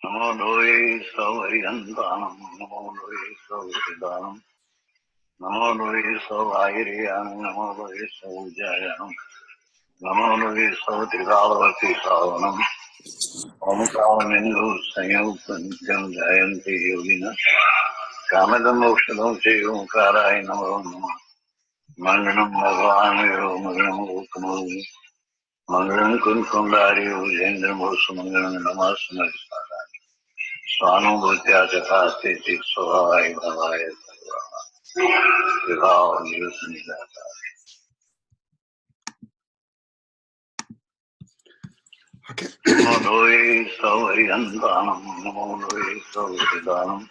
Namo Loe Savariyantanam, Namo Loe Savaridanam, Namo Loe Savayiriyanam, Namo Loe Savajayanam, Namo Loe Savatrigalavati Savanam, Om Kalamindu Sanyupantyam Jayanti Yogina, Kamadam Okshadam Cheyum Karai Namo Namo, Manganam Bhagavanayo Manganam Ukamavi, Manganam Kunkundari Ujendram Osumanganam Namasunari Sadhani. Swanubhutya Jathastiti Swadhay Bhavaya Sarvaha Vibhav Niyusanidata. Okay. Namo Loe Savariyantanam, Namo Loe Savaridanam.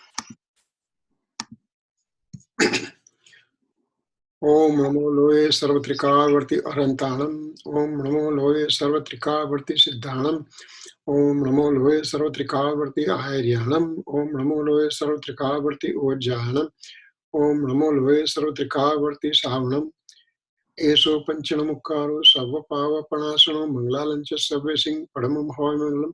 Om Namo Loe Sarvatrikavarti Arantanam. Om Namo Loe Sarvatrikavarti Siddhanam. Om Namo Loe Sarvatrikavarti Airyanam. Om Namo Loe Sarvatrikavarti Ojanam. Om Namo Loe Sarvatrikavarti Savanam. Eso Panchanamukaro Savapava Panasano Manglalancha Sabesing Padamam Hoimangalam.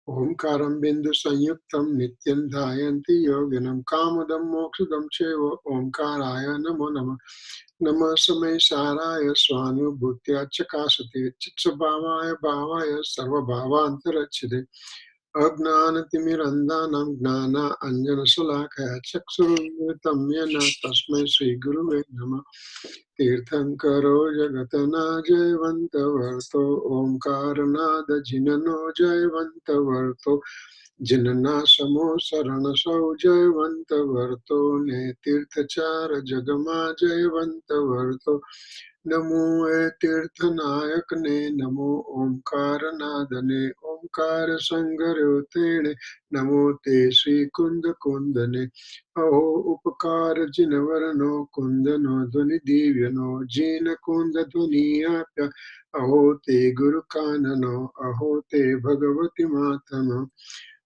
Omkaram Bindu Sanyuktam Nityan Dhayanti Yoginam Kamadam Mokshadam Cheva Omkaraya Namo Nama Nama Samaysaraya Swanu Bhutya Chakasati Chitsabhavaya Bhavaya Sarva Bhavantarachide Agnanatimirandanam Gnana Anjana Salakaya Chaksuruvitam Yena Tasmai Sri Guruve Nama Tirthankaro Jagatana Jayvantavarto Omkaranada Jinano Jayvantavarto Jinana Samo Saranasau Jayvantavarto Ne Tirthachara Jagama Jayvantavarto Namo Tirthanayakne Namo Omkaranadane Omkara Sangarotene Namo Te Sri Kunda Kundane Aho Upakara Jinavarano Kundano Dhvani Divyano Jina Kunda Dhvaniyapya Aho Te Guru Kanano Aho Te Bhagavati Matano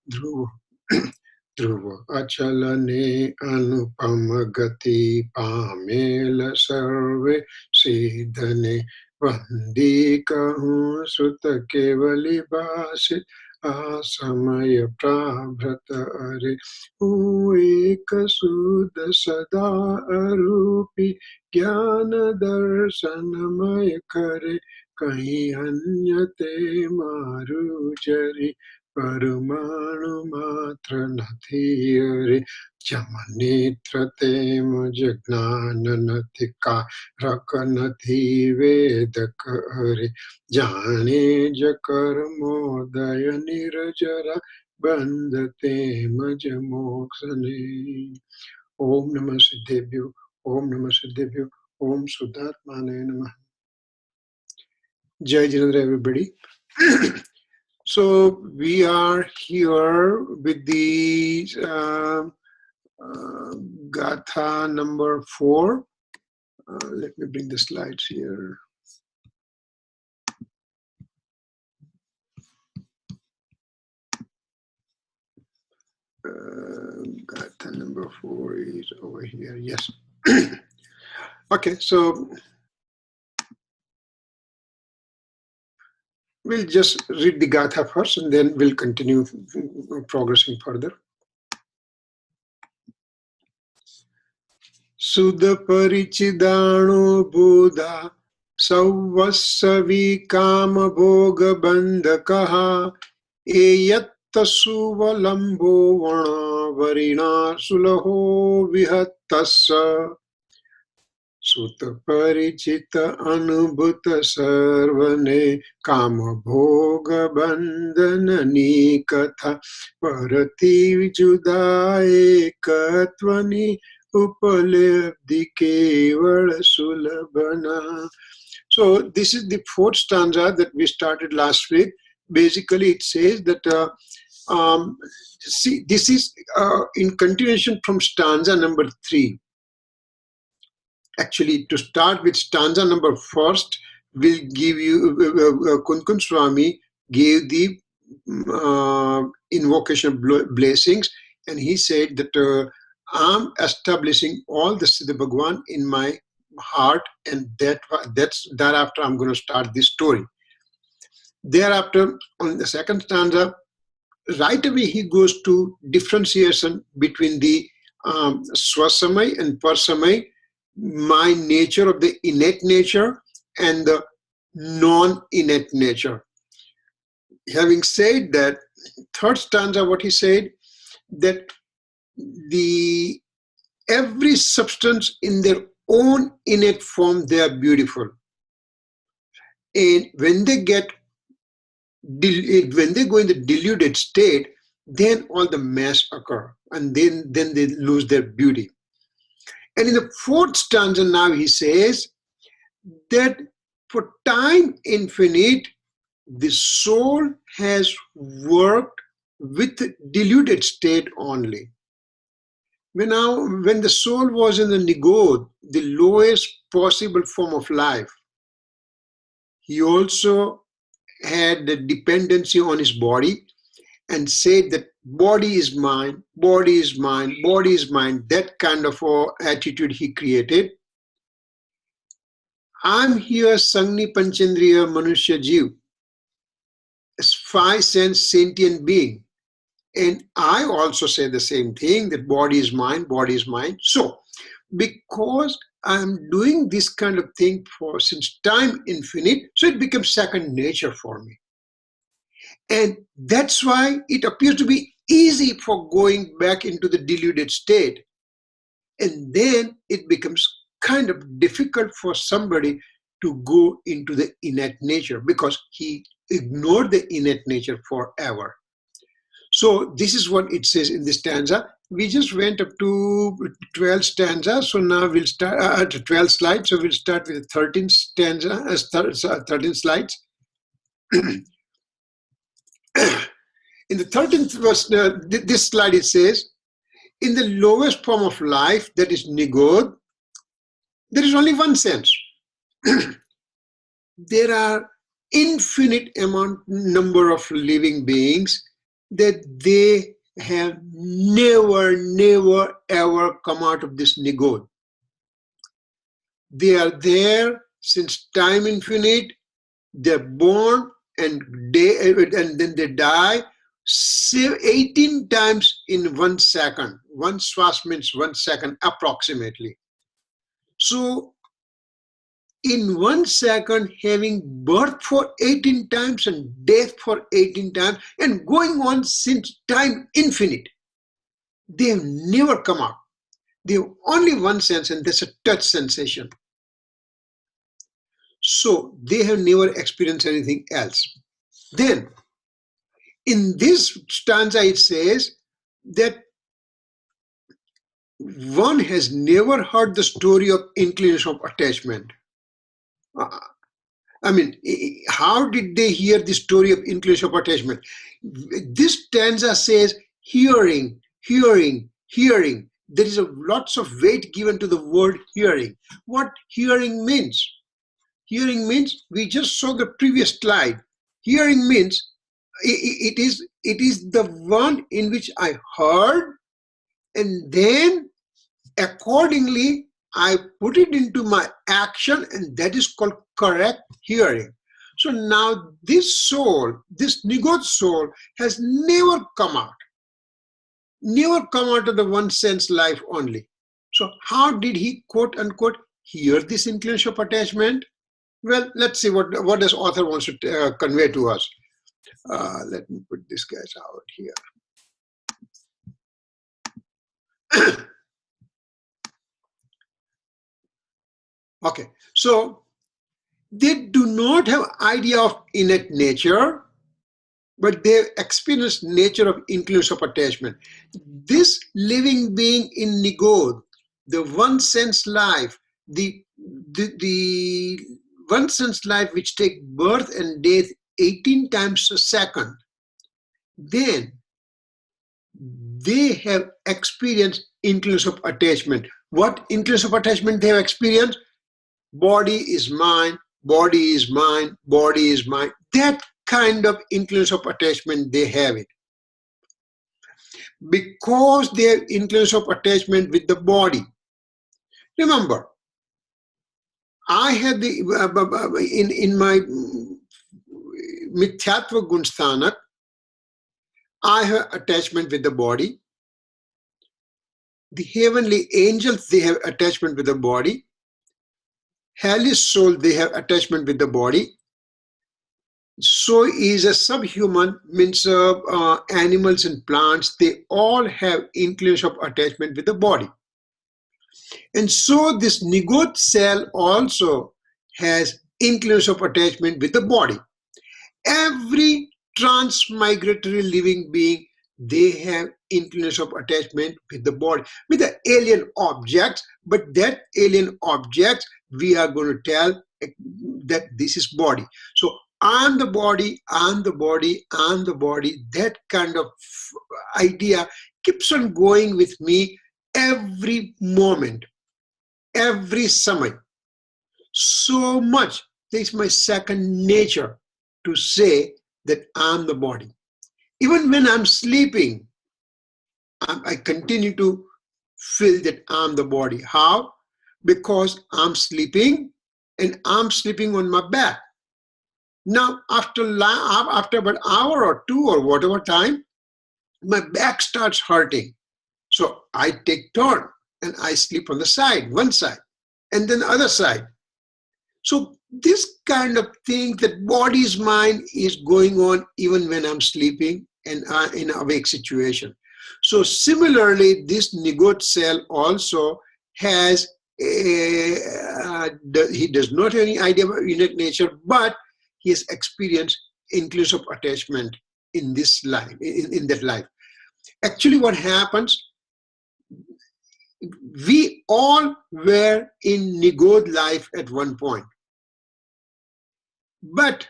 Dhruva Dhruva Achalane Anupama Gati Pamela Sarve Siddhane Vandi Kahun Sutta Kevali Basit Asamaya Prabhrata Are Ueka Sudha Sada Arupi Jnana Darshanamaya Kare Kahi Anyate Maru Jari Parumanu Matra Nathi Are Jamanitra Tema Jagnana Natika Rakanati Vedaka Are Jane Jakarmo Daya Nirajara Bandate Majamoksane Om Namah Siddhebhyo Om Namah Siddhebhyo Om Suddhatmane Namah. Jai Jinendra everybody. So we are here with the Gatha number 4. Let me bring the slides here. Gatha number 4 is over here. Yes. Okay, so we'll just read the Gatha first and then we'll continue progressing further. Sudha Parichidano Buddha Savvasavi Kama Bhoga Bandakaha Eyatta Suvalambo Vana Varina Sulaho Vihattasa Sutta Parichita Anubhuta Sarvane Kama Bhoga Bandhana Nikatha Parati Vijudaye Katvani Upalabdhi Kevala Sulabhana. So this is the 4th stanza that we started last week. Basically it says that see, this is in continuation from stanza number 3. Actually, to start with stanza number 1st, we'll give you Kunkun Swami gave the invocation blessings, and he said that I'm establishing all the Siddha Bhagwan in my heart, and that's thereafter I'm going to start this story. Thereafter, on the 2nd stanza, right away he goes to differentiation between the Swasamay and Parsamay, my nature of the innate nature and the non-innate nature. Having said that, third stanza, what he said, that the every substance in their own innate form, they are beautiful. And when they go in the diluted state, then all the mass occur, and then they lose their beauty. And in the fourth stanza now he says that for time infinite, the soul has worked with diluted state only. When the soul was in the Nigod, the lowest possible form of life, he also had the dependency on his body and said that body is mine, body is mine, body is mine. That kind of attitude he created. I'm here, Sangni Panchendriya Manushya Jeev, a 5-sense sentient being. And I also say the same thing, that body is mine, body is mine. So, because I'm doing this kind of thing since time infinite, so it becomes second nature for me. And that's why it appears to be easy for going back into the deluded state. And then it becomes kind of difficult for somebody to go into the innate nature because he ignored the innate nature forever. So this is what it says in this stanza. We just went up to 12 stanzas, so now we'll start at 12 slides. So we'll start with 13 stanza, 13 slides. In the 13th verse, this slide it says, in the lowest form of life, that is Nigod, there is only one sense. There are infinite number of living beings that they have never ever come out of this Nigod. They are there since time infinite. They're born and then they die 18 times in 1 second. One swas means 1 second approximately. So in 1 second, having birth for 18 times and death for 18 times and going on since time infinite, they have never come out. They have only one sense, and that's a touch sensation. So they have never experienced anything else. Then in this stanza it says that one has never heard the story of inclination of attachment. I mean, how did they hear the story of inclination of attachment? This stanza says hearing, hearing, hearing. There is lots of weight given to the word hearing. What hearing means? Hearing means, we just saw the previous slide. Hearing means it is the one in which I heard, and then accordingly I put it into my action, and that is called correct hearing. So now this soul, this Nigod soul, has never come out of the one sense life only. So how did he, quote unquote, hear this inclination of attachment? Well, let's see what does author wants to convey to us. Let me put this guys out here. Okay, so they do not have idea of innate nature, but they experience nature of inclination of attachment. This living being in Nigod, the one sense life, the one sense life which take birth and death 18 times a second, then they have experienced inclination of attachment. What inclination of attachment they have experienced? Body is mine, body is mine, body is mine. That kind of inclination of attachment, they have it. Because they have inclination of attachment with the body. Remember, I had in my Mithyatva Gunsthanak, I have attachment with the body. The heavenly angels, they have attachment with the body. Hellish soul, they have attachment with the body. So is a subhuman, means animals and plants, they all have inclination of attachment with the body. And so this nigot cell also has inclination of attachment with the body. Every transmigratory living being, they have inclination of attachment with the body, with the alien objects, but that alien objects, we are going to tell that this is body. So I'm the body, I'm the body, I'm the body, that kind of idea keeps on going with me every moment, every Samay. So much, it's my second nature to say that I'm the body. Even when I'm sleeping, I continue to feel that I'm the body. How? Because I'm sleeping and I'm sleeping on my back. Now, after about an hour or two or whatever time, my back starts hurting. So I take turn and I sleep on the side, one side, and then the other side. So this kind of thing, that body's mind is going on even when I'm sleeping and in an awake situation. So similarly, this nigot cell also has he does not have any idea about innate nature, but he has experienced inclination of attachment in this life, in that life. Actually, what happens, we all were in nigot life at one point. But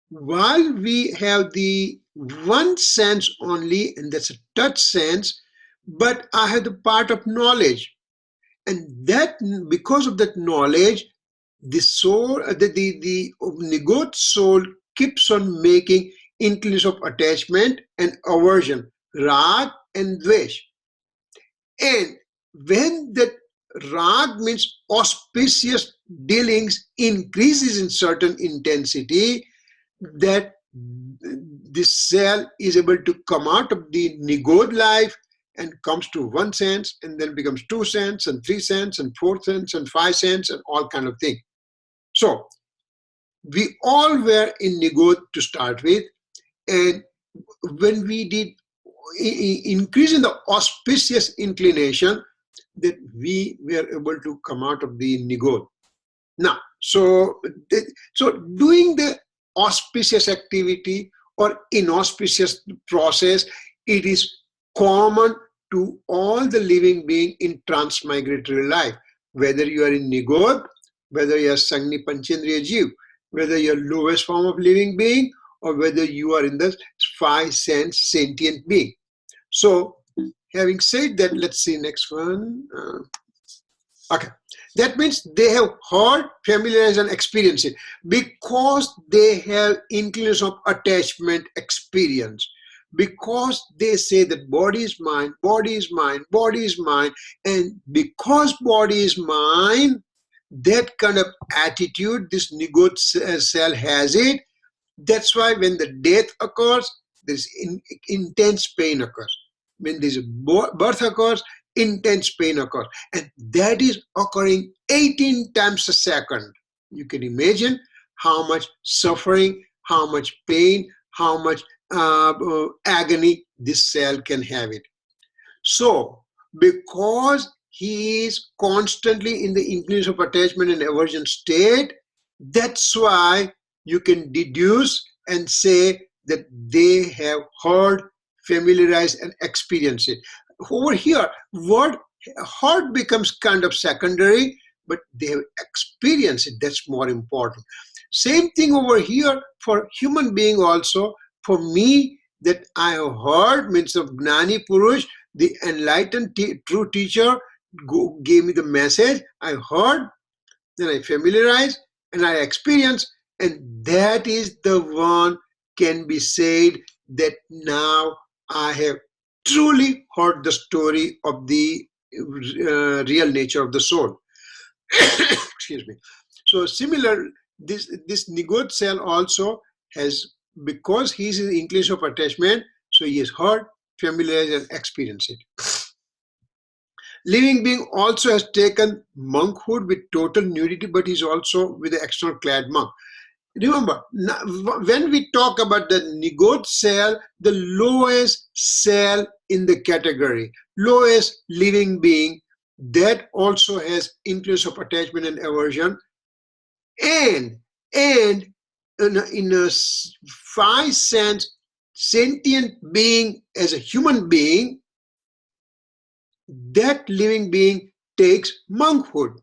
while we have the one sense only, and that's a touch sense, but I have the part of knowledge. And that, because of that knowledge, the soul, the nigot soul keeps on making inclination of attachment and aversion, rag and dvesh. And when that rag, means auspicious dealings, increases in certain intensity, that this cell is able to come out of the nigot life and comes to 1 cent, and then becomes 2 cents and 3 cents and 4 cents and 5 cents and all kind of thing. So we all were in nigot to start with, and when we did increase in the auspicious inclination, that we were able to come out of the nigot. Now, so doing the auspicious activity or inauspicious process, it is common to all the living being in transmigratory life, whether you are in nigot, whether you are Sangni Panchendriya Jeev, whether you are lowest form of living being, or whether you are in the 5 sense sentient being. So having said that, let's see next one. Okay, that means they have heard, familiarized, and experienced it because they have inclination of attachment experience. Because they say that body is mine, body is mine, body is mine, and because body is mine, that kind of attitude this nigot cell has it. That's why when the death occurs, there's intense pain occurs. When there's birth occurs, intense pain occurs, and that is occurring 18 times a second. You can imagine how much suffering, how much pain, how much agony this cell can have it. So because he is constantly in the inclination of attachment and aversion state, that's why you can deduce and say that they have heard, familiarized, and experienced it. Over here, word heard becomes kind of secondary, but they have experienced it. That's more important. Same thing over here for human being also. For me, that I have heard, means of Gnani Purush, the enlightened true teacher gave me the message. I heard, then I familiarized, and I experienced, and that is the one can be said that now I have truly heard the story of the real nature of the soul. Excuse me. So similar, this nigot cell also has because he is in the inclination of attachment, so he has heard, familiarized, and experienced it. Living being also has taken monkhood with total nudity, but he's also with the external clad monk. Remember, when we talk about the nigot cell, the lowest cell in the category, lowest living being, that also has inclination of attachment and aversion, and in a five sense, sentient being as a human being, that living being takes monkhood.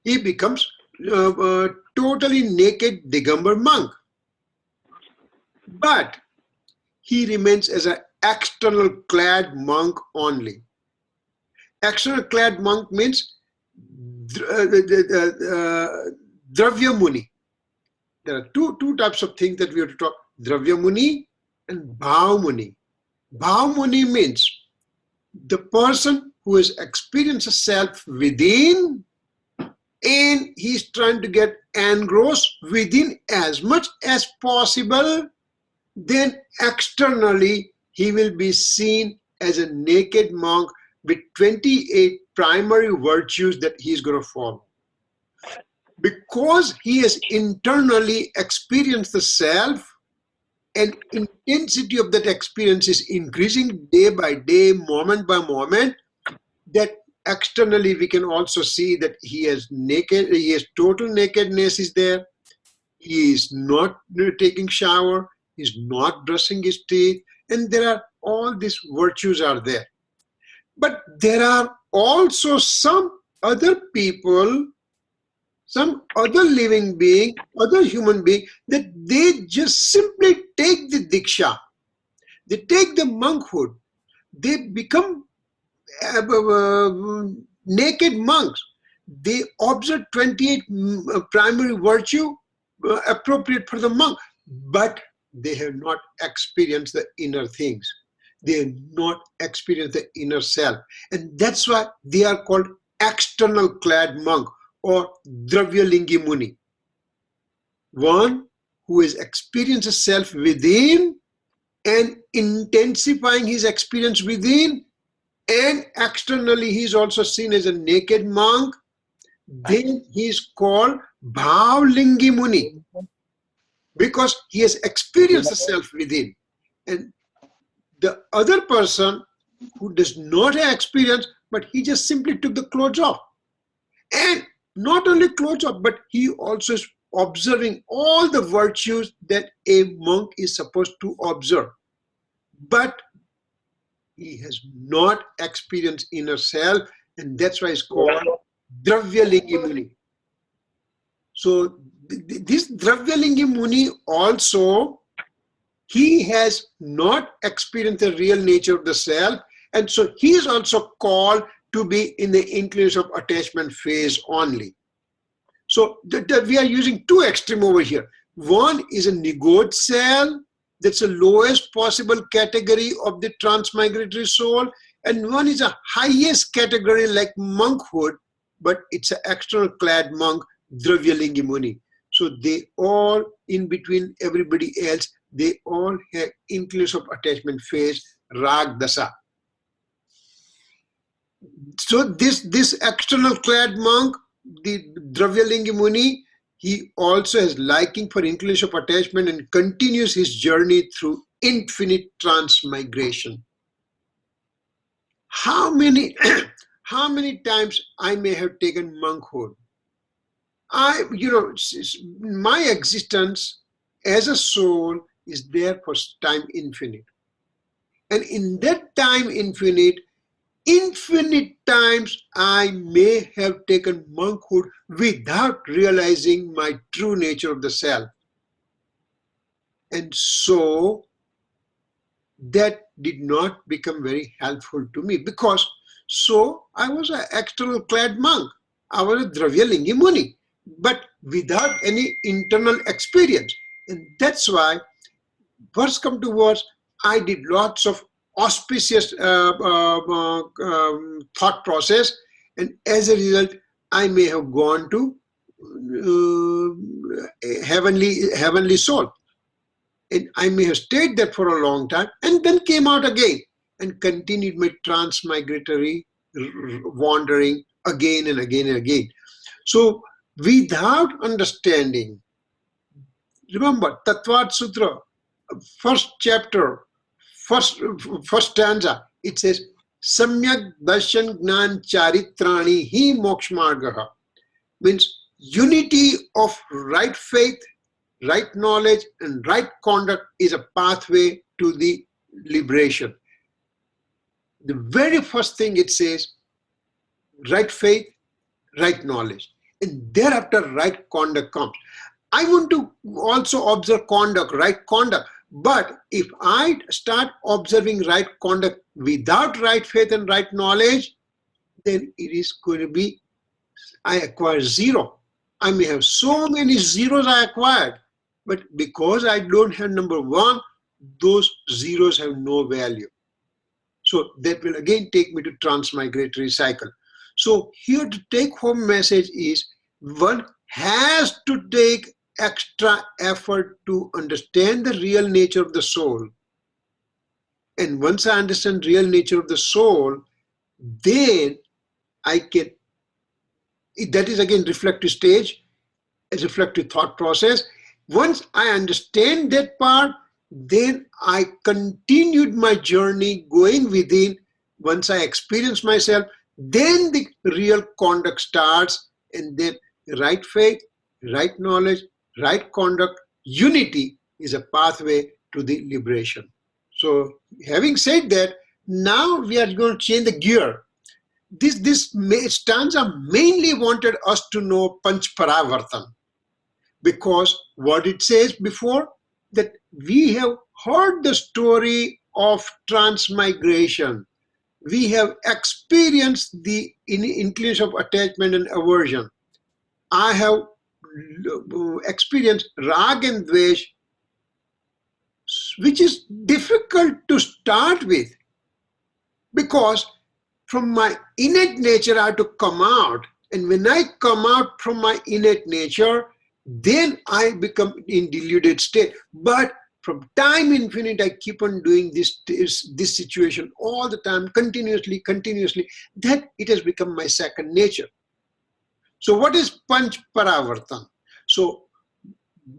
He becomes totally naked Digambar monk. But he remains as an external clad monk only. External clad monk means Dravya Muni. There are two types of things that we have to talk: Dravya Muni and Bhav Muni. Bhav Muni means the person who has experienced a self within, and he's trying to get engrossed within as much as possible. Then externally he will be seen as a naked monk with 28 primary virtues that he is going to follow. Because he has internally experienced the self, and intensity of that experience is increasing day by day, moment by moment, that externally we can also see that he has total nakedness is there. He is not taking shower, he's not brushing his teeth, and there are all these virtues are there. But there are also some other people, some other living being, other human being, that they just simply take the diksha, they take the monkhood, they become naked monks. They observe 28 primary virtue appropriate for the monk, but they have not experienced the inner things. They have not experienced the inner self, and that's why they are called external clad monk or Dravyalingi Muni. One who has experienced a self within and intensifying his experience within, and externally he is also seen as a naked monk, then he is called Bhavlingi Muni, because he has experienced the self within. And the other person who does not have experience, but he just simply took the clothes off. And not only clothes off, but he also is observing all the virtues that a monk is supposed to observe. But he has not experienced inner self, and that's why it's called Dravyalingi Muni. So this Dravyalingi Muni also, he has not experienced the real nature of the self, and so he is also called to be in the inclination of attachment phase only. So we are using two extremes over here. One is a nigot cell, that's the lowest possible category of the transmigratory soul, and one is a highest category like monkhood, but it's an external clad monk, Dravyalingi Muni. So they all, in between everybody else, they all have inclination of attachment phase, Rag Dasa. So this external clad monk, the Dravyalingi Muni, he also has liking for inclination of attachment and continues his journey through infinite transmigration. How many times I may have taken monkhood? My existence as a soul is there for time infinite. And in that time infinite times I may have taken monkhood without realizing my true nature of the self. And so that did not become very helpful to me, because so I was an external clad monk. I was a Dravyalingi Muni, but without any internal experience. And that's why, worst come to worst, I did lots of auspicious thought process, and as a result I may have gone to heavenly soul. and I may have stayed there for a long time and then came out again and continued my transmigratory wandering again and again and again. So without understanding, remember Tattvat Sutra, first chapter, first stanza, it says, Samyak darshan gnan charitrani hi moksha margaha, means unity of right faith, right knowledge, and right conduct is a pathway to the liberation. The very first thing it says, right faith, right knowledge, and thereafter right conduct comes. I want to also observe conduct, right conduct. But if I start observing right conduct without right faith and right knowledge, then it is going to be, I acquire zero. I may have so many zeros I acquired, but because I don't have number one, those zeros have no value. So that will again take me to transmigratory cycle. So here the take home message is, one has to take extra effort to understand the real nature of the soul. And once I understand real nature of the soul, then I can, that is again reflective stage, a reflective thought process. Once I understand that part, then I continued my journey going within. Once I experience myself, then the real conduct starts, and then right faith, right knowledge, right conduct, unity is a pathway to the liberation. So having said that, now we are going to change the gear. This stanza mainly wanted us to know Panch Paravartan, because what it says before, that we have heard the story of transmigration. We have experienced the inclination of attachment and aversion. I have experienced rag and dvesh, which is difficult to start with, because from my innate nature I have to come out, and when I come out from my innate nature, then I become in deluded state. But from time infinite, I keep on doing this situation all the time, continuously, that it has become my second nature. So what is Panch Paravartan? So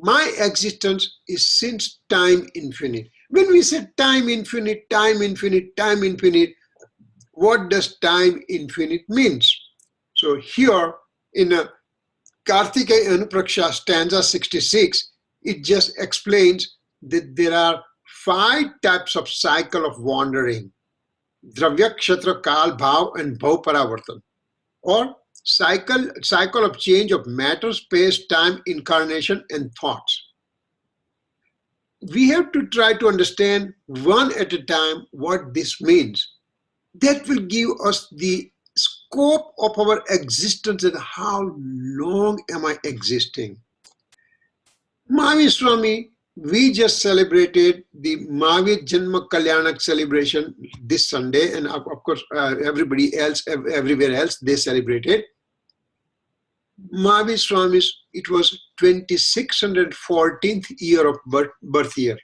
my existence is since time infinite. When we say time infinite, what does time infinite means? So here in a Kartikeya Anupraksha stanza 66, it just explains that there are 5 types of cycle of wandering: Dravya, Kshetra, Kal, Bhav, and Bhav Paravartan, or cycle of change of matter, space, time, incarnation, and thoughts. We have to try to understand one at a time what this means. That will give us the scope of our existence and how long am I existing. Mahavir Swami, we just celebrated the Mahavir Janma Kalyanak celebration this Sunday, and of course everybody else, everywhere else, they celebrated. Mahavir Swami's, it was 2614th year of birth year.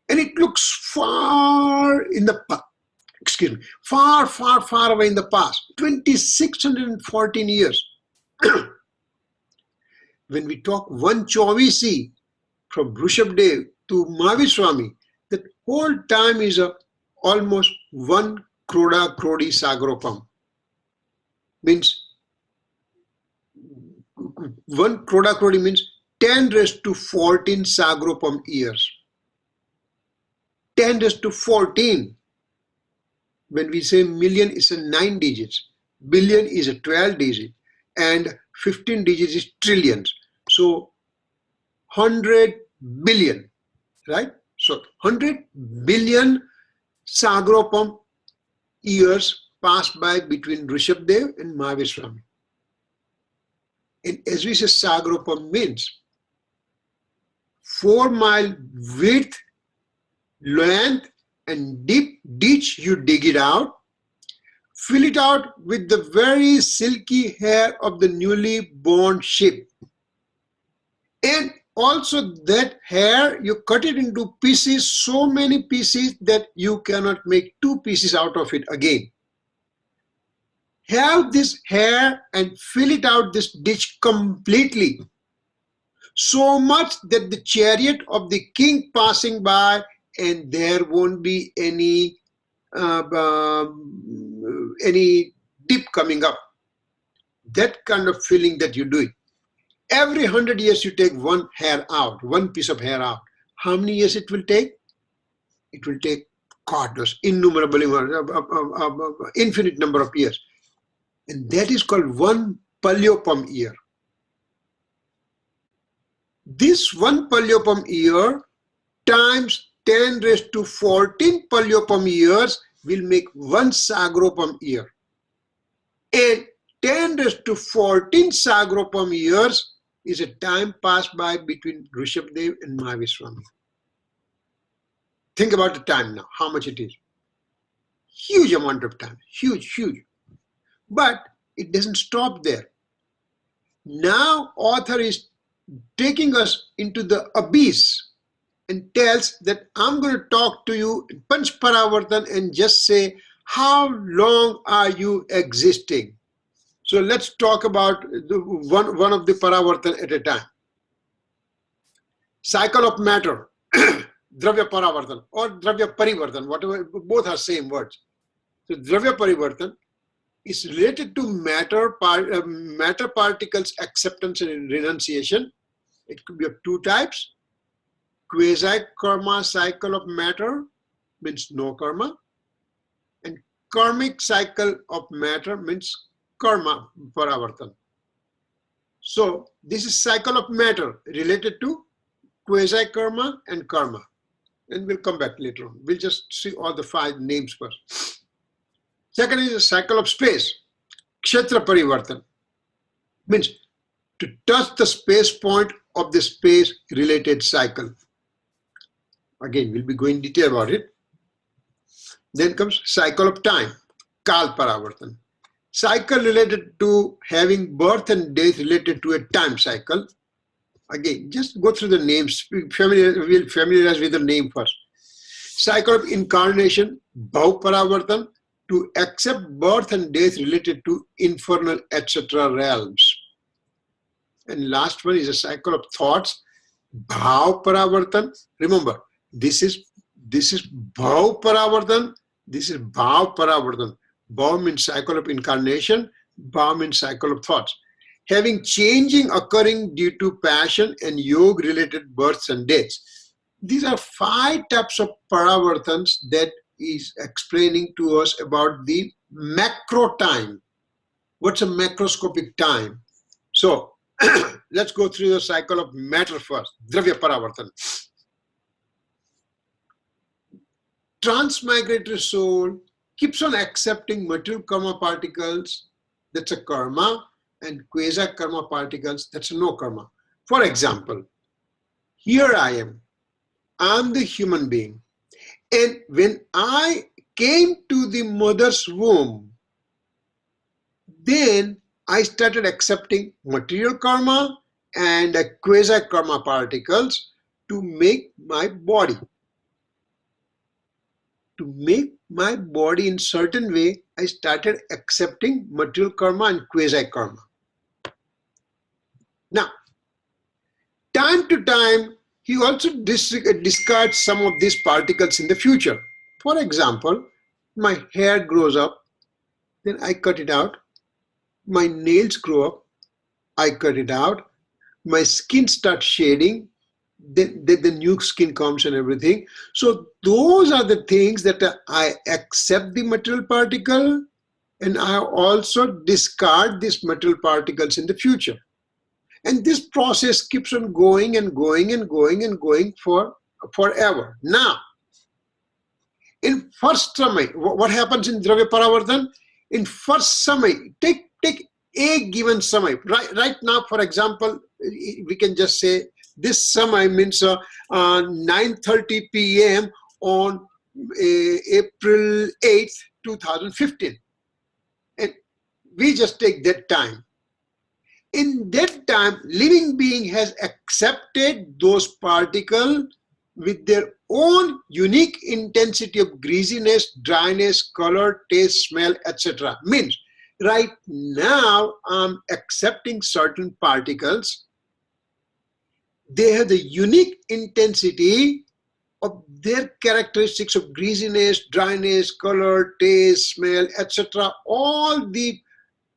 And it looks far in the past. Excuse me, far away in the past, 2614 years. When we talk 124 from Rishabdev to Mahavir Swami, that whole time is almost 1 kroda krodi sagropam. Means 1 kroda krodi means 10 raised to 14 sagropam years. 10 raised to 14. When we say million, it's a 9 digits, billion is a 12 digit, and 15 digits is trillions. So 100 billion, right? So 100 billion Sagropam years passed by between Rishabdev and Mahavir Swami. And as we say, Sagropam means 4-mile width, length, and deep ditch, you dig it out, fill it out with the very silky hair of the newly born sheep, and also that hair, you cut it into pieces, so many pieces that you cannot make two pieces out of it again. Have this hair and fill it out this ditch completely, so much that the chariot of the king passing by, and there won't be any dip coming up. That kind of filling that you do it. Every 100 years you take one hair out, one piece of hair out. How many years it will take? It will take countless, innumerable, infinite number of years. And that is called one paleopum year. This one paleopum year times 10 raised to 14 paleopum years will make one sagropum year. And 10 raised to 14 sagropum years is a time passed by between Rishabhdev and Mahavishwami. Think about the time now, how much it is. Huge amount of time, huge, huge. But it doesn't stop there. Now author is taking us into the abyss and tells that I'm going to talk to you in Panch Paravartan and just say, how long are you existing? So let's talk about one of the Paravartan at a time. Cycle of matter, Dravya Paravartan or Dravya Parivartan, whatever, both are same words. So Dravya Parivartan is related to matter particles acceptance and renunciation. It could be of two types. Quasi-karma cycle of matter means no karma, and karmic cycle of matter means karma paravartan. So this is cycle of matter related to quasi-karma and karma. And we'll come back later on. We'll just see all the 5 names first. Second is the cycle of space. Kshetra parivartan means to touch the space point of the space related cycle. Again, we'll be going detail about it. Then comes cycle of time, Kal Paravartan. Cycle related to having birth and death related to a time cycle. Again, just go through the names. We'll familiarize with the name first. Cycle of incarnation, Bhav Paravartan, to accept birth and death related to infernal, etc. realms. And last one is a cycle of thoughts, Bhav Paravartan. Remember, this is Bhav Paravartan, this is Bhav Paravartan. Bhav means cycle of incarnation, Bhav means cycle of thoughts. Having changing occurring due to passion and yoga related births and deaths. These are 5 types of paravartans that is explaining to us about the macro time. What's a macroscopic time? So let's go through the cycle of matter first, Dravya Paravartan. Transmigratory soul keeps on accepting material karma particles, that's a karma, and quasi-karma particles, that's a no karma. For example, here I am, I'm the human being, and when I came to the mother's womb, then I started accepting material karma and quasi-karma particles to make my body. To make my body in certain way, I started accepting material karma and quasi-karma. Now, time to time, he also discards some of these particles in the future. For example, my hair grows up, then I cut it out. My nails grow up, I cut it out. My skin starts shading, then the new skin comes and everything. So those are the things that I accept the material particle, and I also discard these material particles in the future. And this process keeps on going and going and going and going for forever. Now, in first samay, what happens in Dravya Paravartan? In first samay, take a given samay. Right now, for example, we can just say this samay means 9:30 p.m. on April 8th, 2015. And we just take that time. In that time, living being has accepted those particles with their own unique intensity of greasiness, dryness, color, taste, smell, etc. Means right now I'm accepting certain particles. They have the unique intensity of their characteristics of greasiness, dryness, color, taste, smell, etc. All the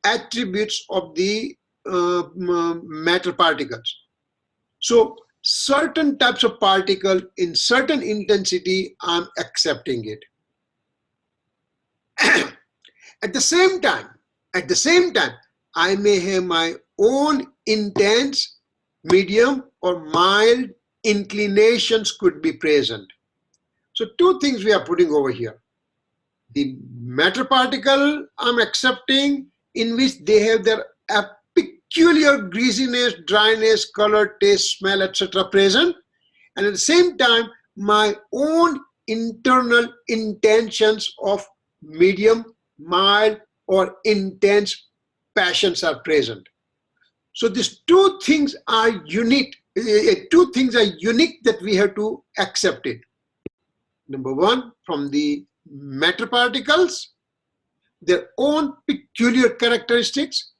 attributes of the matter particles. So certain types of particle in certain intensity, I'm accepting it. At the same time, I may have my own intense, medium, or mild inclinations could be present. So two things we are putting over here. The matter particle I'm accepting, in which they have their peculiar greasiness, dryness, color, taste, smell, etc. present, and at the same time my own internal intentions of medium, mild, or intense passions are present. So these two things are unique. Two things are unique that we have to accept it. Number one, from the matter particles, their own peculiar characteristics.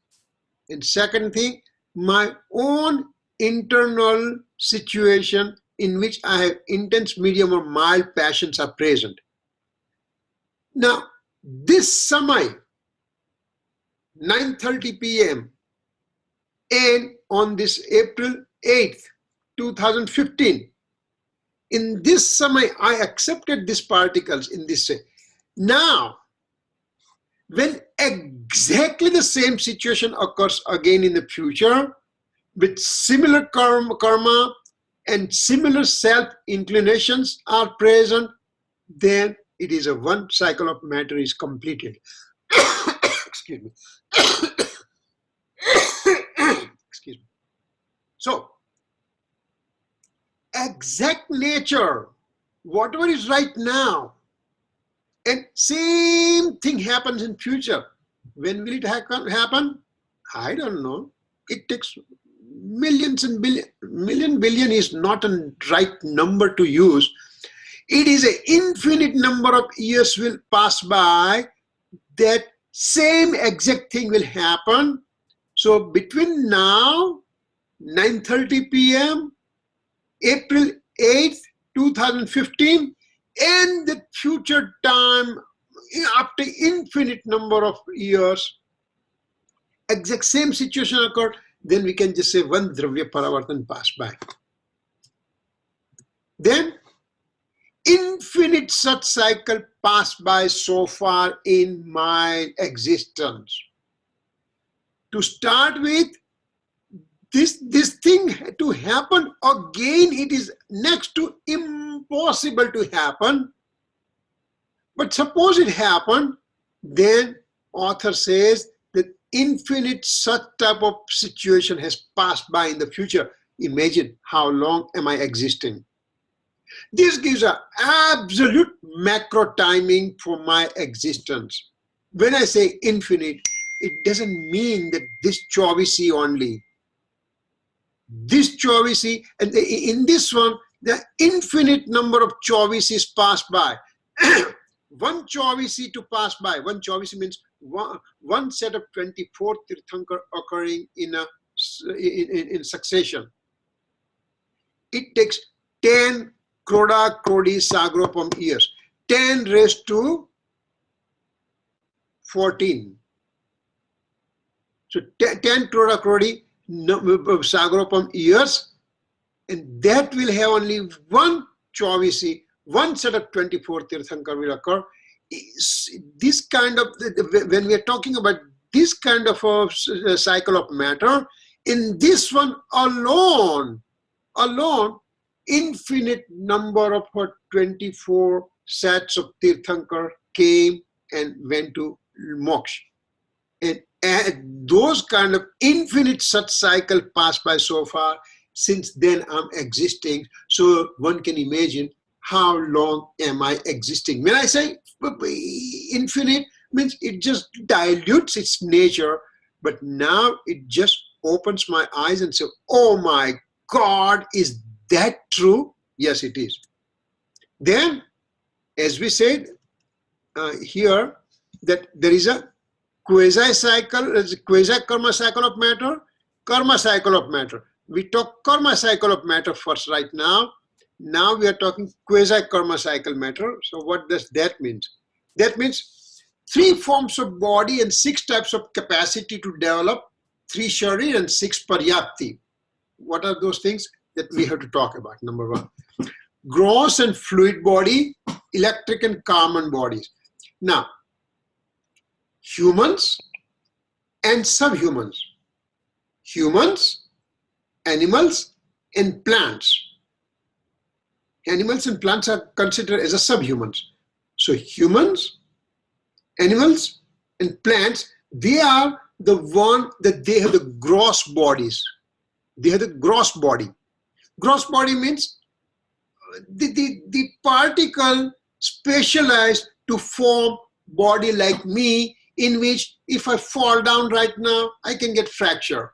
And second thing, my own internal situation in which I have intense, medium, or mild passions are present. Now, this Samay, 9:30 p.m. and on this April 8th, 2015, in this Samay, I accepted these particles in this way. Now, when exactly the same situation occurs again in the future, with similar karma and similar self-inclinations are present, then it is a one cycle of matter is completed. Excuse me. Excuse me. So, exact nature, whatever is right now, and same thing happens in future. When will it happen? I don't know. It takes millions and billion is not a right number to use. It is an infinite number of years will pass by, that same exact thing will happen. So between now, 9:30 p.m., April 8th, 2015, and the future time, after infinite number of years, exact same situation occurred, then we can just say one Dravya Paravartan passed by. Then infinite such cycle passed by so far in my existence. To start with, this thing to happen again, it is next to impossible to happen. But suppose it happened, then author says that infinite such type of situation has passed by in the future. Imagine how long am I existing? This gives an absolute macro timing for my existence. When I say infinite, it doesn't mean that this 24 only. This 24, and in this one, the infinite number of 24 pass by. One 24 to pass by. One 24 means one set of 24 Tirthankar occurring in succession. It takes 10 Kroda, Krodi, Sagropam years. 10 raised to 14. So 10 Kroda, Krodi, Sagropam years, and that will have only one 24, one set of 24 Tirthankar will occur. This kind of, when we are talking about this kind of a cycle of matter, in this one alone, infinite number of 24 sets of Tirthankar came and went to moksha. And those kind of infinite such cycle passed by so far. Since then I'm existing, so one can imagine how long am I existing. When I say infinite, means it just dilutes its nature, but now it just opens my eyes and say, oh my God, is that true? Yes, it is. Then, as we said here, that there is a quasi-cycle, quasi-karma cycle of matter, karma cycle of matter. We talk karma cycle of matter first right now. Now we are talking quasi-karma cycle matter. So what does that mean? That means 3 forms of body and 6 types of capacity to develop, 3 sharir and 6 paryapti. What are those things that we have to talk about? Number 1, gross and fluid body, electric and common bodies. Now, humans and subhumans, humans, animals, and plants. Animals and plants are considered as a subhumans. So humans, animals, and plants, they are the one that they have the gross bodies. They have the gross body. Gross body means the particle specialized to form body like me, in which if I fall down right now, I can get fracture.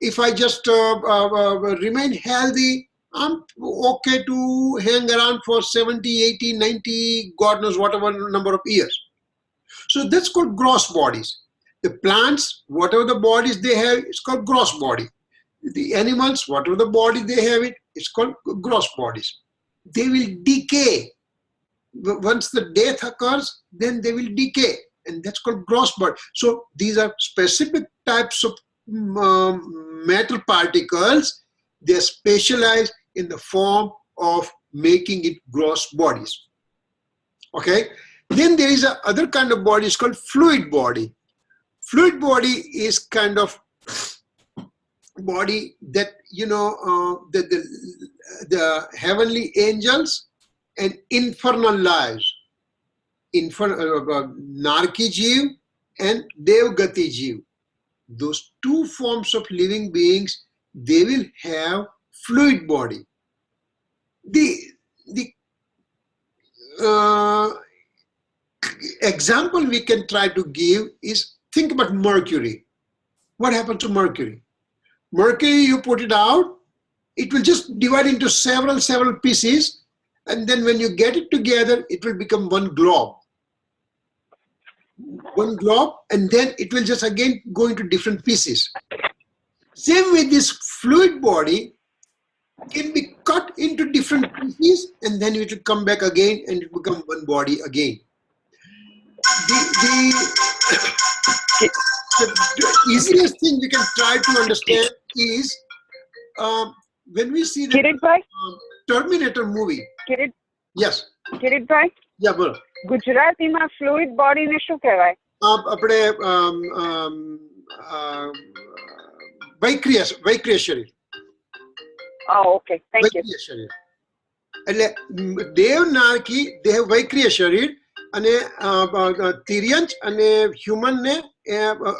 If I just remain healthy, I'm okay to hang around for 70, 80, 90, God knows whatever number of years. So that's called gross bodies. The plants, whatever the bodies they have, it's called gross body. The animals, whatever the body they have, it's called gross bodies. They will decay. Once the death occurs, then they will decay, and that's called gross body. So these are specific types of metal particles. They're specialized in the form of making it gross bodies. Okay. Then there is a other kind of body, it's called fluid body. Fluid body is kind of body that, you know, the heavenly angels and infernal lives, Narki Jeev and Devgati Jeev. Those 2 forms of living beings, they will have fluid body. The example we can try to give is, think about mercury. What happened to mercury? Mercury, you put it out, it will just divide into several pieces, and then when you get it together, it will become one globe. One globe, and then it will just again go into different pieces. Same with this fluid body, can be cut into different pieces, and then it will come back again and it will become one body again. The easiest thing we can try to understand is when we see the Terminator movie. Kirit, yes. Kirit bhai? Yeah, bro. ગુજરાતીમાં fluid body ને શું કહેવાય? આપણે વૈક્રિય શરીર. Okay, thank you. શરીર. એટલે દેવનારકી દેહ વૈક્રિય શરીર અને તિર્યંચ અને હ્યુમન ને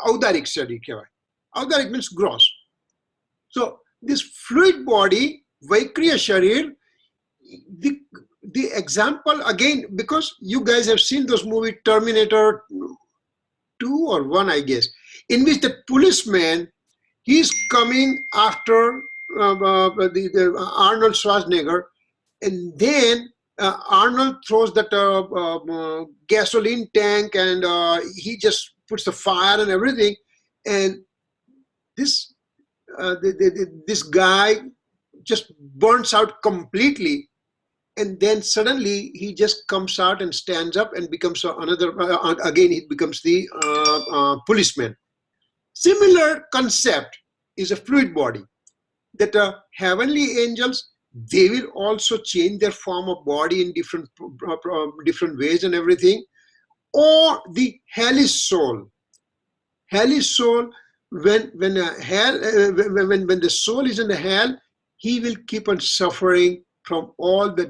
ઔદારિક શરીર કહેવાય. ઔદારિક means gross. So this fluid body, Vaikriya Sharir, the example again, because you guys have seen those movies, Terminator 2 or 1, I guess, in which the policeman, he's coming after the Arnold Schwarzenegger, and then Arnold throws that gasoline tank, and he just puts the fire and everything, and this guy just burns out completely, and then suddenly he just comes out and stands up and becomes another, again he becomes the policeman. Similar concept is a fluid body, that heavenly angels, they will also change their form of body in different ways and everything. Or the hellish soul. Hellish soul, when the soul is in the hell, he will keep on suffering from all the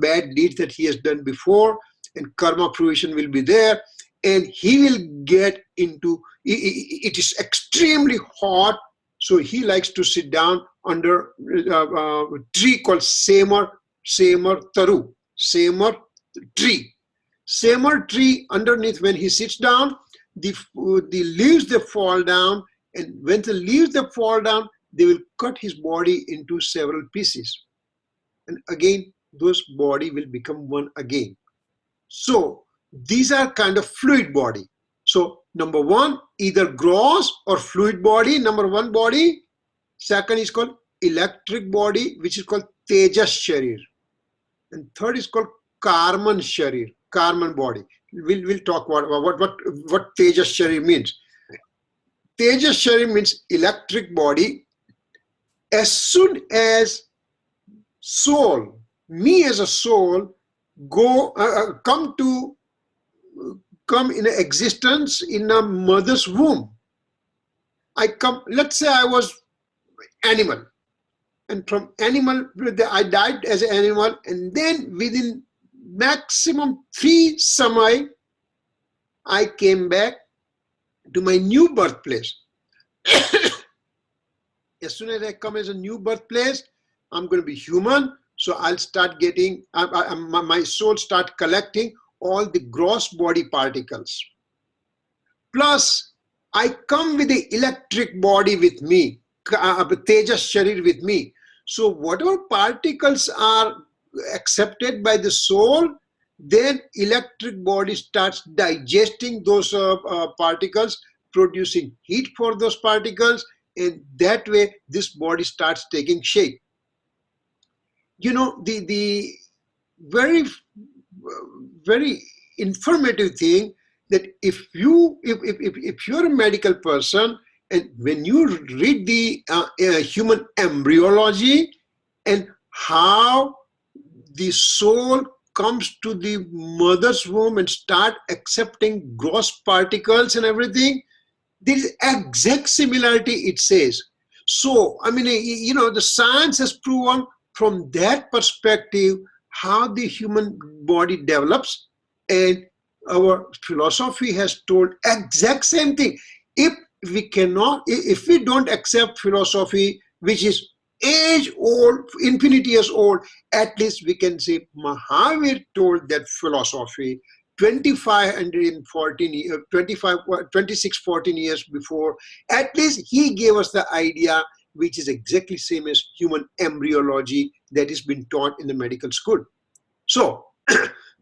bad deeds that he has done before, and karma fruition will be there, and he will get into, it is extremely hot, so he likes to sit down under a tree called Semar Taru, Semar tree. Semar tree, underneath, when he sits down, the leaves, they fall down, And when the leaves that fall down, they will cut his body into several pieces. And again, those body will become one again. So these are kind of fluid body. So number one, either gross or fluid body, number one body. Second is called electric body, which is called Tejas Sharir. And third is called Karman Sharir, Karman body. We'll talk about what Tejas Sharir means. Tejas Sharir means electric body. As soon as soul, me as a soul, come in existence in a mother's womb. Let's say I was animal, and from animal I died as an animal, and then within maximum 3 samay I came back to my new birthplace. As soon as I come as a new birthplace, I'm going to be human. So I'll start getting, my soul start collecting all the gross body particles. Plus, I come with the electric body with me, Tejas Sharir with me. So whatever particles are accepted by the soul, then electric body starts digesting those particles, producing heat for those particles, and that way this body starts taking shape. You know, the very informative thing that if you're a medical person, and when you read the human embryology and how the soul comes to the mother's womb and start accepting gross particles and everything, there is exact similarity, it says. So, I mean, you know, the science has proven from that perspective how the human body develops, and our philosophy has told exact same thing. If we don't accept philosophy, which is age old, infinity years old, at least we can say Mahavir told that philosophy 2614 years before. At least he gave us the idea, which is exactly same as human embryology that is being taught in the medical school. So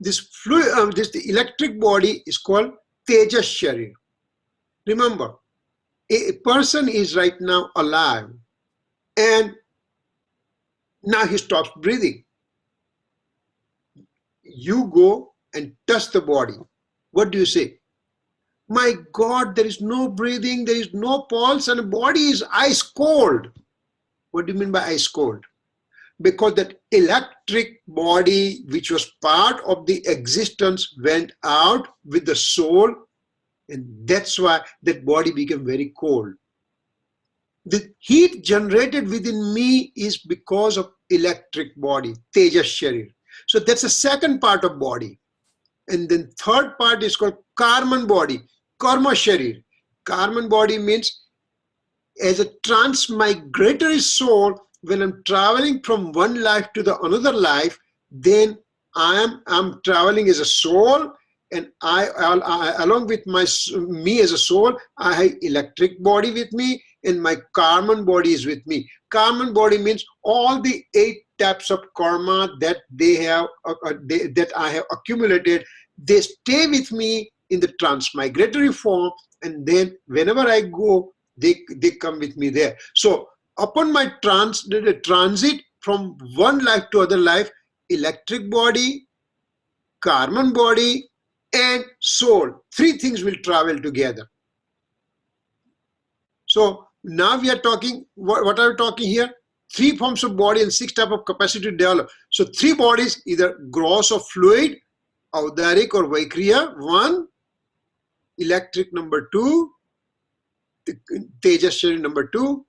this the electric body is called Tejas Sharir. Remember, a person is right now alive, and now he stops breathing. You go and touch the body. What do you say? My God, there is no breathing, there is no pulse, and the body is ice cold. What do you mean by ice cold? Because that electric body, which was part of the existence, went out with the soul, and that's why that body became very cold. The heat generated within me is because of electric body, Tejas Sharir. So that's the second part of body. And then third part is called Karman body, Karma Sharir. Karman body means as a transmigratory soul, when I'm traveling from one life to the another life, then I'm traveling as a soul, and I along with me as a soul, I have electric body with me, and my Karman body is with me. Karman body means all the 8 types of karma that that I have accumulated, they stay with me in the transmigratory form, and then whenever I go, they come with me there. So upon my transit from one life to other life, electric body, Karman body, and soul, 3 things will travel together. So now we are talking, what are we talking here? 3 forms of body and 6 types of capacity to develop. So 3 bodies, either gross or fluid, Audaric or Vaikriya, 1, electric number 2, Tejas Sharir number 2,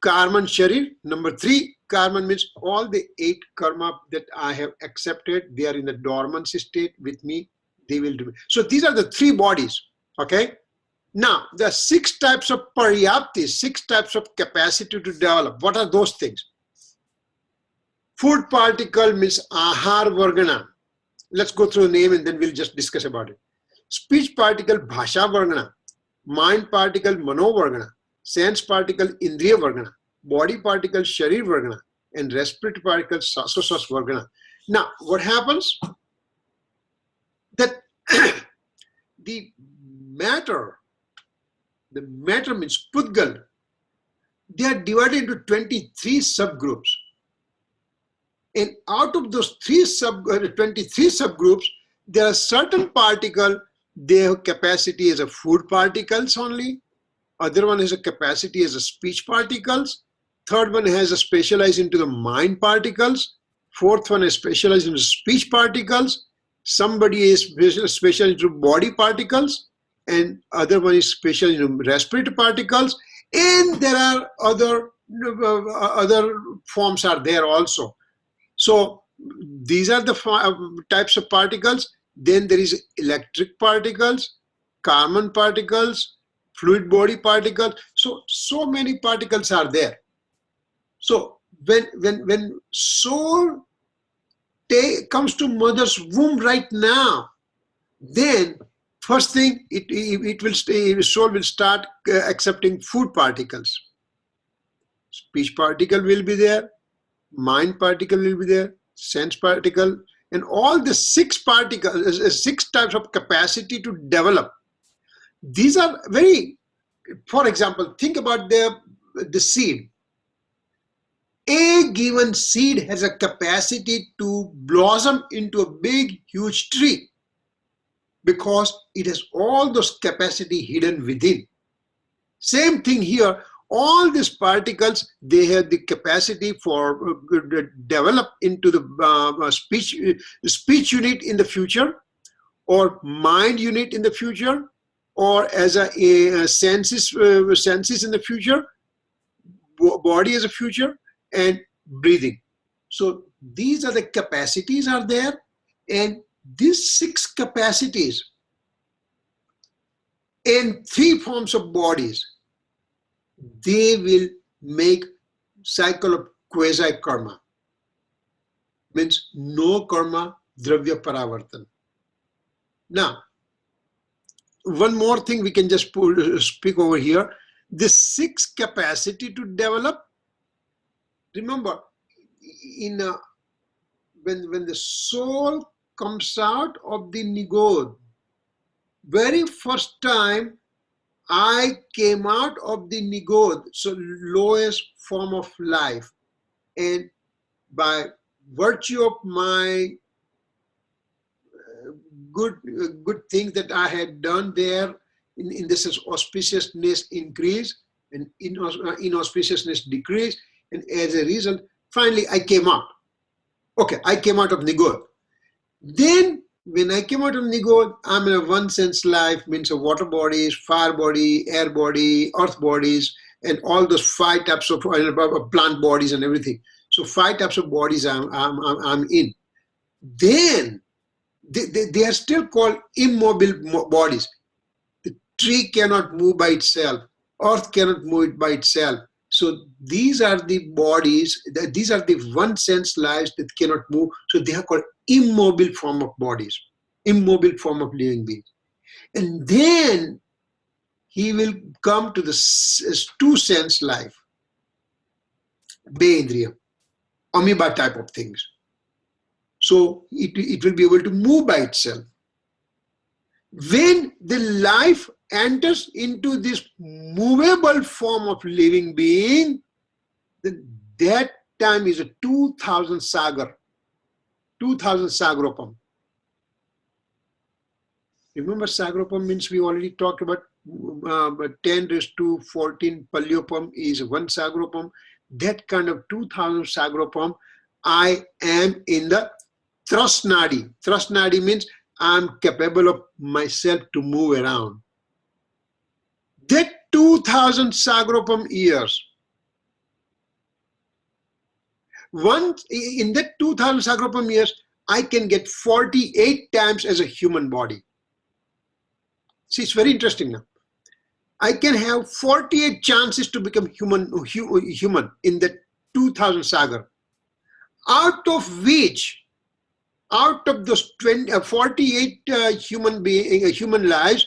Karman Sharir number 3. Karman means all the 8 karma that I have accepted, they are in the dormancy state with me, they will do. So these are the 3 bodies, okay? Now, there are 6 types of paryapti, 6 types of capacity to develop. What are those things? Food particle means ahar vargana. Let's go through the name and then we'll just discuss about it. Speech particle bhasha vargana. Mind particle mano vargana. sense particle Indriya Vargana, body particle Sharir Vargana, and respiratory particle Sasosas Vargana. Now, what happens? That the matter means Pudgal, they are divided into 23 subgroups. And out of those 23 subgroups, there are certain particles, they have capacity as a food particles only. Other one has a capacity as a speech particles. Third one has a specialized into the mind particles. Fourth one is specialized into speech particles. Somebody is special into body particles. And other one is special into respiratory particles. And there are other forms are there also. So these are the types of particles. Then there is electric particles, carbon particles, fluid body particles. So many particles are there. So when soul comes to mother's womb right now, then first thing soul will start accepting food particles. Speech particle will be there. Mind particle will be there, sense particle, and all the 6 particles, 6 types of capacity to develop. These are very, for example, think about the seed. A given seed has a capacity to blossom into a big, huge tree because it has all those capacity hidden within. Same thing here. All these particles, they have the capacity for develop into the speech unit in the future, or mind unit in the future, or as a senses in the future, body as a future, and breathing. So these are the capacities are there, and these 6 capacities in 3 forms of bodies, they will make cycle of quasi-karma. Means no karma, dravya paravartan. Now, one more thing we can just speak over here. The 6 capacity to develop. Remember, when the soul comes out of the nigod, very first time I came out of the nigod, so lowest form of life, and by virtue of my good things that I had done there, in this auspiciousness increase and inauspiciousness decrease, and as a result, finally I came out. Okay, I came out of nigod. Then when I came out of nigod, I'm in a one sense life, means of water bodies, fire body, air body, earth bodies, and all those 5 types of plant bodies and everything. So 5 types of bodies I'm in. Then they are still called immobile bodies. The tree cannot move by itself. Earth cannot move it by itself. So these are the bodies, these are the one sense lives that cannot move. So they are called immobile form of bodies, immobile form of living beings. And then he will come to the 2 sense life, Beindriya, amoeba type of things. So it will be able to move by itself. When the life enters into this movable form of living being, then that time is a 2000 sagar, 2000 sagropam. Remember, sagropam means we already talked about 10 raised to 14 palyopam is 1 sagropam. That kind of 2000 sagropam, I am in the trasnadi. Trasnadi means I'm capable of myself to move around. That 2000 sagropam years, once in that 2000 sagropam years, I can get 48 times as a human body. See, it's very interesting now. I can have 48 chances to become human in that 2000 sagar, out of which, out of those 48 human lives,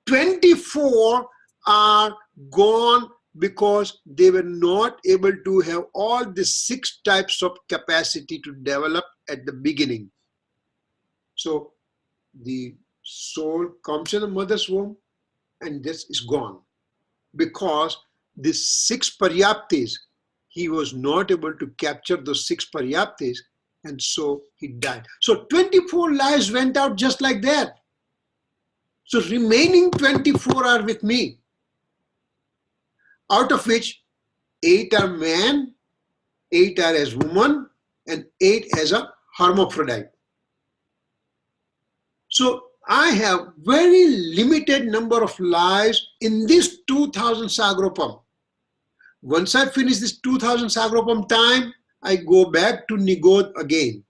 24 are gone because they were not able to have all the 6 types of capacity to develop at the beginning. So the soul comes in the mother's womb and this is gone, because the 6 paryaptis, he was not able to capture those 6 paryaptis, and so he died. So 24 lives went out just like that. So remaining 24 are with me, out of which 8 are man, 8 are as woman, and 8 as a hermaphrodite. So I have very limited number of lives in this 2000 Sagropam. Once I finish this 2000 Sagropam time, I go back to Nigod again,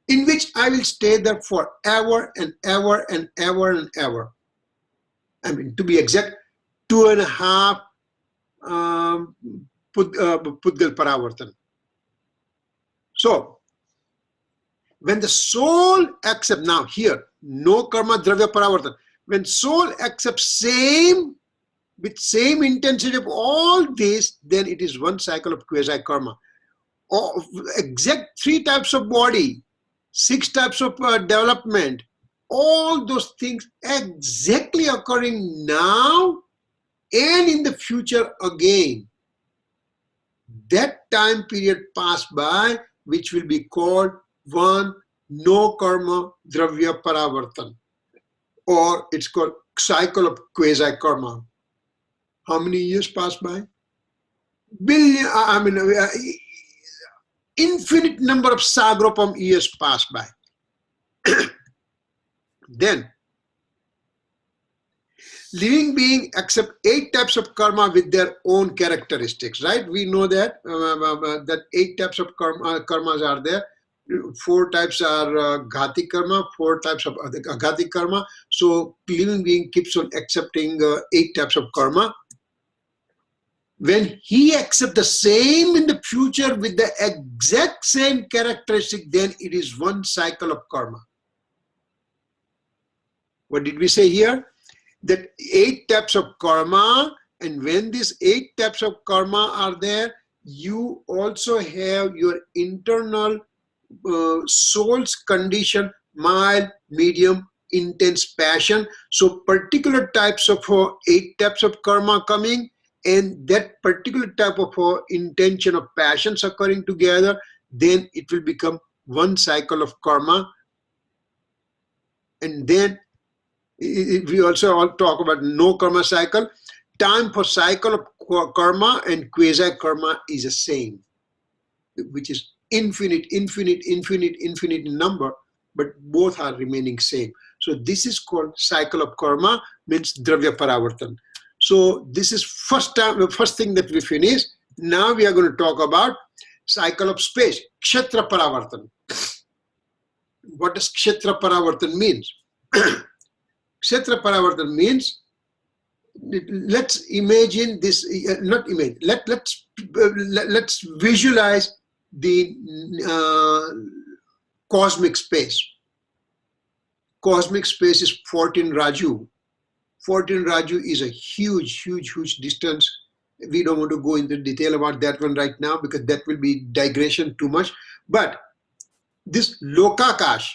in which I will stay there forever and ever and ever and ever. I mean, to be exact, 2.5 Pudgal Paravartan. So, when the soul accepts, now here, no karma dravya paravartan, when soul accepts with same intensity of all this, then it is one cycle of quasi karma. Or exact 3 types of body, 6 types of development, all those things exactly occurring now and in the future again. That time period passed by, which will be called one no karma dravya paravartan, or it's called cycle of quasi karma. How many years passed by? Infinite number of Sagropam years passed by. Then living being accept 8 types of karma with their own characteristics, right? We know that that 8 types of karmas are there. 4 types are ghati karma, 4 types of aghati karma. So living being keeps on accepting 8 types of karma. When he accepts the same in the future with the exact same characteristic, then it is one cycle of karma. What did we say here? That 8 types of karma, and when these 8 types of karma are there, you also have your internal soul's condition, mild, medium, intense, passion. So particular types of 8 types of karma coming, and that particular type of intention of passions occurring together, then it will become one cycle of karma. And then we also all talk about no karma cycle. Time for cycle of karma and quasi karma is the same, which is infinite in number, but both are remaining same. So this is called cycle of karma, means dravya paravartan. So this is first thing that we finish. Now we are going to talk about cycle of space, kshetra paravartan. What does kshetra paravartan means? Kshetra paravartan means, let's imagine this, not imagine, let's visualize the cosmic space. Cosmic space is 14 Raju. 14 Raju is a huge distance. We don't want to go into detail about that one right now, because that will be digression too much. But this Lokakash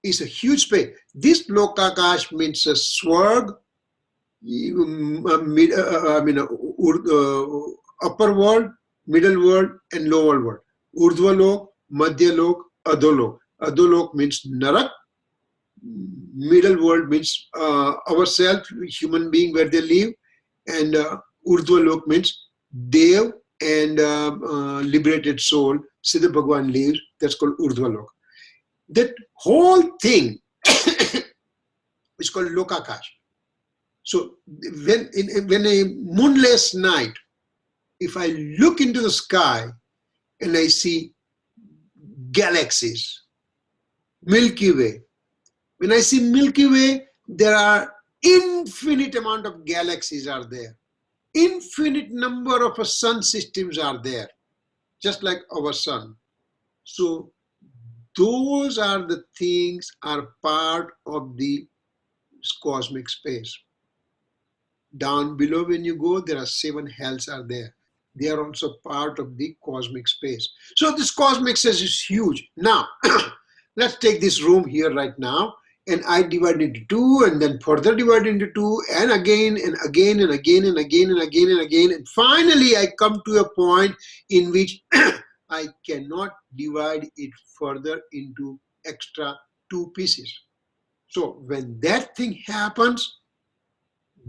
is a huge space. This Lokakash means a Swarg, upper world, middle world, and lower world. Urdhvalok, Madhyalok, Adholok. Adholok means Narak. Middle world means ourselves, human being, where they live. And Urdhvalok means Dev and liberated soul, Siddha Bhagwan lives. That's called Urdhvalok. That whole thing is called Lokakash. So when a moonless night, if I look into the sky and I see galaxies, Milky Way. When I see Milky Way, there are infinite amount of galaxies are there. Infinite number of sun systems are there, just like our sun. So those are the things are part of the cosmic space. Down below when you go, there are 7 hells are there. They are also part of the cosmic space. So this cosmic space is huge. Now, let's take this room here right now, and I divide into 2, and then further divide into 2, and again, and again, and again, and again, and again, and again. And finally, I come to a point in which I cannot divide it further into extra 2 pieces. So when that thing happens,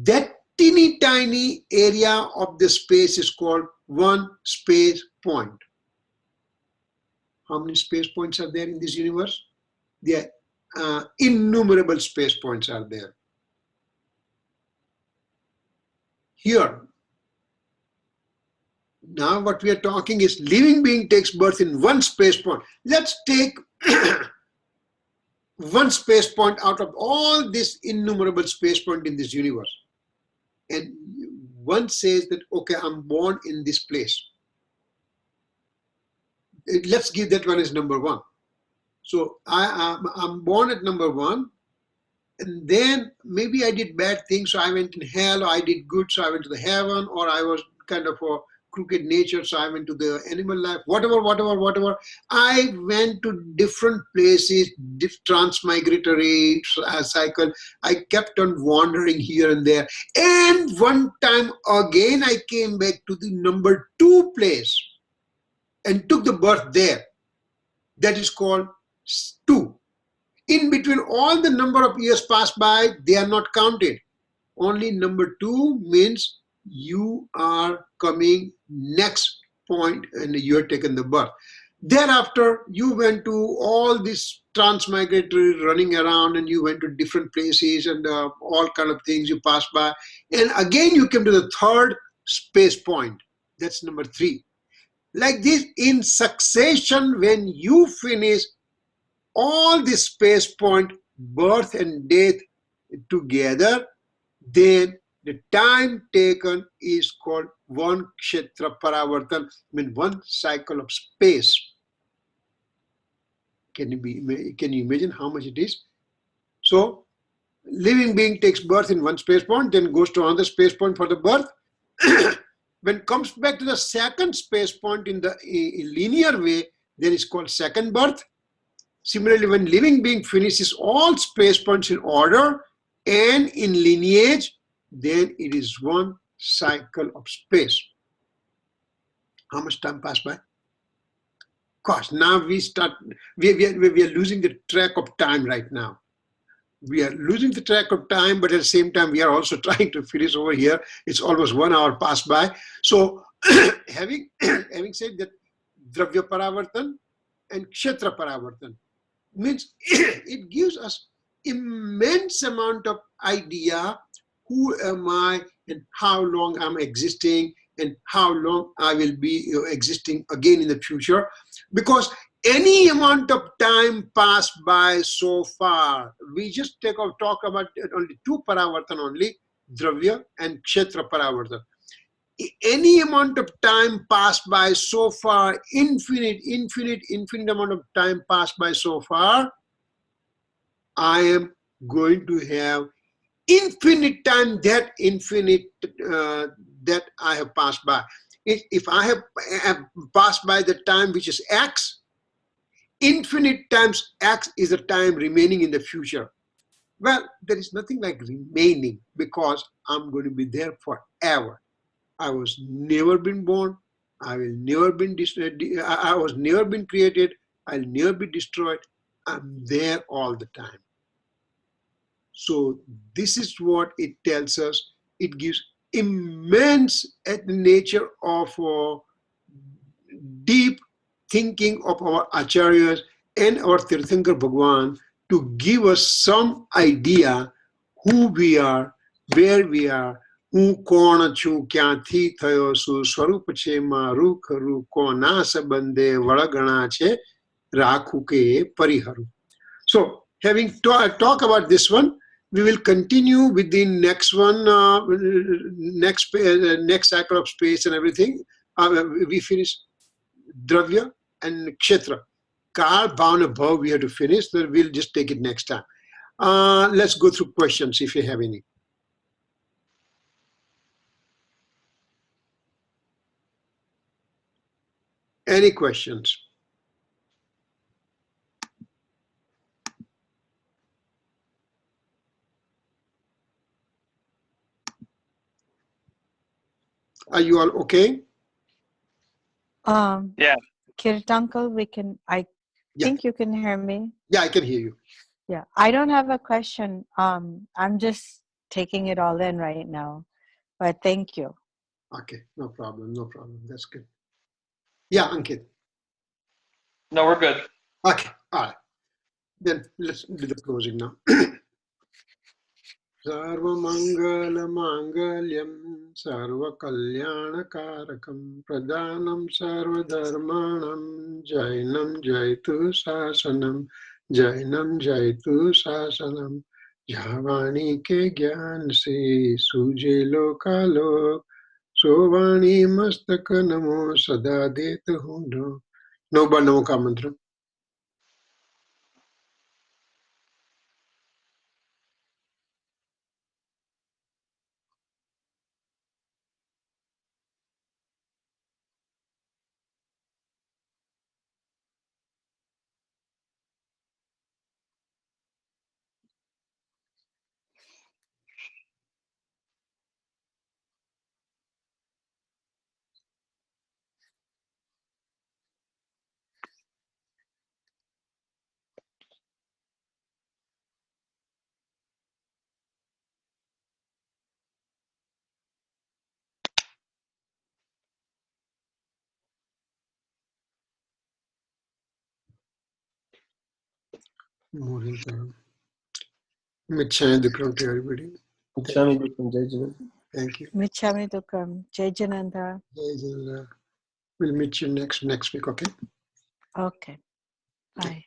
that teeny tiny area of the space is called one space point. How many space points are there in this universe? There are innumerable space points are there. Here, now what we are talking is living being takes birth in one space point. Let's take one space point out of all this innumerable space point in this universe. And one says that, okay, I'm born in this place. Let's give that one as number 1. So I'm born at number 1, and then maybe I did bad things, so I went in hell, or I did good, so I went to the heaven, or I was kind of a crooked nature, so I went to the animal life, whatever. I went to different places, transmigratory cycle. I kept on wandering here and there. And one time again, I came back to the number 2 place and took the birth there. That is called 2. In between, all the number of years passed by, they are not counted. Only number 2 means you are coming next point and you are taken the birth. Thereafter, you went to all this transmigratory running around, and you went to different places and all kind of things you passed by. And again, you came to the 3rd space point. That's number 3. Like this, in succession, when you finish all this space point, birth and death together, then the time taken is called one kshetra paravartan, mean one cycle of space. Can you imagine how much it is? So, living being takes birth in one space point, then goes to another space point for the birth. When comes back to the 2nd space point in the linear way, then it's called second birth. Similarly, when living being finishes all space points in order and in lineage, then it is one cycle of space. How much time passed by? Gosh, now we are losing the track of time right now. We are losing the track of time, but at the same time, we are also trying to finish over here. It's almost 1 hour passed by. So, having said that, Dravya Paravartan and Kshetra Paravartan means it gives us immense amount of idea who am I and how long I'm existing and how long I will be existing again in the future. Because any amount of time passed by so far, we just talk about only 2 paravartan only, Dravya and Kshetra Paravartan. Any amount of time passed by so far, infinite amount of time passed by so far, I am going to have infinite time that that I have passed by. If I have passed by the time which is X, infinite times X is the time remaining in the future. Well, there is nothing like remaining, because I'm going to be there forever. I was never been born. I will never been I was never been created. I'll never be destroyed. I'm there all the time. So this is what it tells us. It gives immense at the nature of deep thinking of our acharyas and our Tirthankar Bhagwan to give us some idea who we are, where we are, હું કોણ છું ક્યાંથી થયો છું સ્વરૂપ છે મારું ખરું કોના સંબંધે વળગણા છે રાખું કે પરિહરું. So having talk about this one, we will continue with the next one, next cycle of space and everything. We finish Dravya and Kshetra. Kal, Bhavana, Bhav we have to finish, so we'll just take it next time. Let's go through questions if you have any. Any questions? Are you all okay? Yeah. Kirit uncle, I think you can hear me. Yeah, I can hear you. Yeah, I don't have a question. I'm just taking it all in right now, but thank you. Okay, no problem, no problem. That's good. Yeah, Ankit. No, we're good. Okay, all right. Then let's do the closing now. Sarvamangalamangelyam sarvakalyanakarakam pradhanam sarvadharmanam jainam jaitu sasanam jainam jaitu sasanam javani ke gyan se suje lokalo sovani mastaka namo sada deta huno. No namo ka mantra. Michai Dukram to everybody. Thank you. Michami Dukam. Jai Jananda. We'll meet you next week, okay? Okay. Bye.